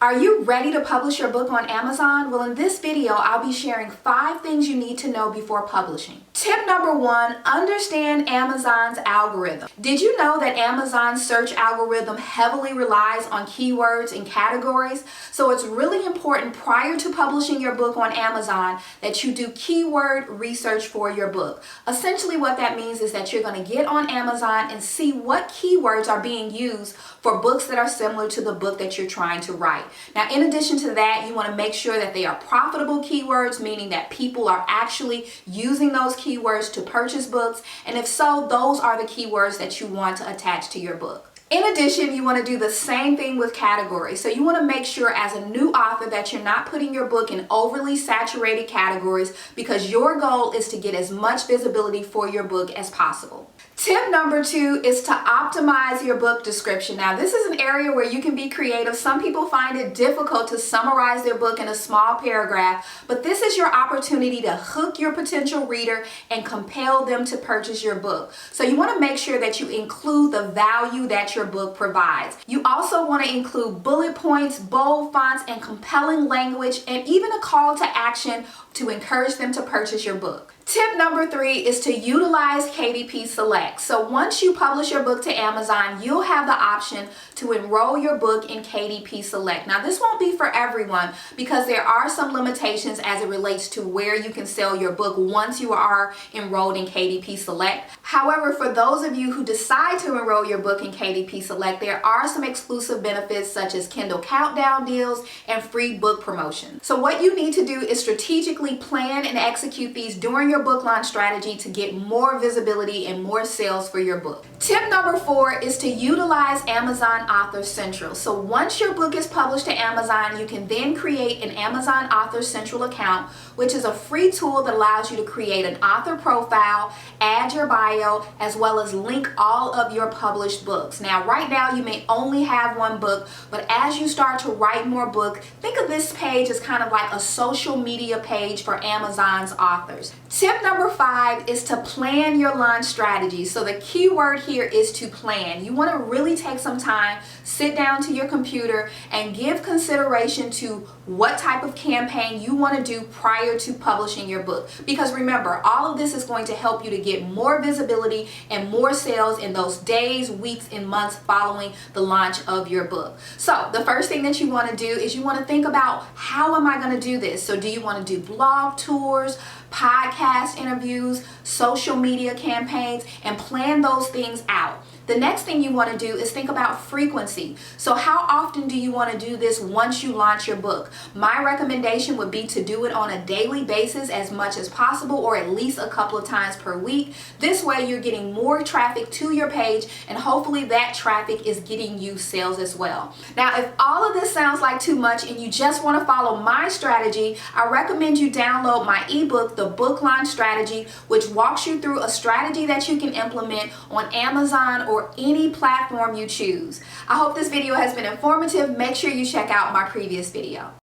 Are you ready to publish your book on Amazon? Well, in this video, I'll be sharing 5 things you need to know before publishing. Tip number 1, understand Amazon's algorithm. Did you know that Amazon's search algorithm heavily relies on keywords and categories? So it's really important prior to publishing your book on Amazon that you do keyword research for your book. Essentially what that means is that you're going to get on Amazon and see what keywords are being used for books that are similar to the book that you're trying to write. Now, in addition to that, you want to make sure that they are profitable keywords, meaning that people are actually using those keywords to purchase books. And if so, those are the keywords that you want to attach to your book. In addition, you want to do the same thing with categories. So you want to make sure as a new author that you're not putting your book in overly saturated categories because your goal is to get as much visibility for your book as possible. Tip number 2 is to optimize your book description. Now, this is an area where you can be creative. Some people find it difficult to summarize their book in a small paragraph, but this is your opportunity to hook your potential reader and compel them to purchase your book. So you want to make sure that you include the value that your book provides. You also want to include bullet points, bold fonts, and compelling language, and even a call to action to encourage them to purchase your book. Tip number 3 is to utilize KDP Select. So once you publish your book to Amazon, you'll have the option to enroll your book in KDP Select. Now, this won't be for everyone because there are some limitations as it relates to where you can sell your book once you are enrolled in KDP Select. However, for those of you who decide to enroll your book in KDP Select, there are some exclusive benefits such as Kindle Countdown deals and free book promotion. So what you need to do is strategically plan and execute these during your book launch strategy to get more visibility and more sales for your book. Tip number 4 is to utilize Amazon Author Central. So once your book is published to Amazon, you can then create an Amazon Author Central account, which is a free tool that allows you to create an author profile, add your bio, as well as link all of your published books. Now, right now you may only have one book, but as you start to write more books, think of this page as kind of like a social media page for Amazon's authors. Tip number 5 is to plan your launch strategy. So the key word here is to plan. You want to really take some time, sit down to your computer and give consideration to what type of campaign you want to do prior to publishing your book. Because remember, all of this is going to help you to get more visibility and more sales in those days, weeks, and months following the launch of your book. So the first thing that you want to do is you want to think about, how am I going to do this? So do you want to do blog tours, podcast interviews, social media campaigns, and plan those things out? The next thing you want to do is think about frequency. So how often do you want to do this once you launch your book? My recommendation would be to do it on a daily basis as much as possible, or at least a couple of times per week. This way you're getting more traffic to your page, and hopefully that traffic is getting you sales as well. Now, if all of this sounds like too much and you just want to follow my strategy, I recommend you download my ebook, The Book Launch Strategy, which walks you through a strategy that you can implement on Amazon or any platform you choose. I hope this video has been informative. Make sure you check out my previous video.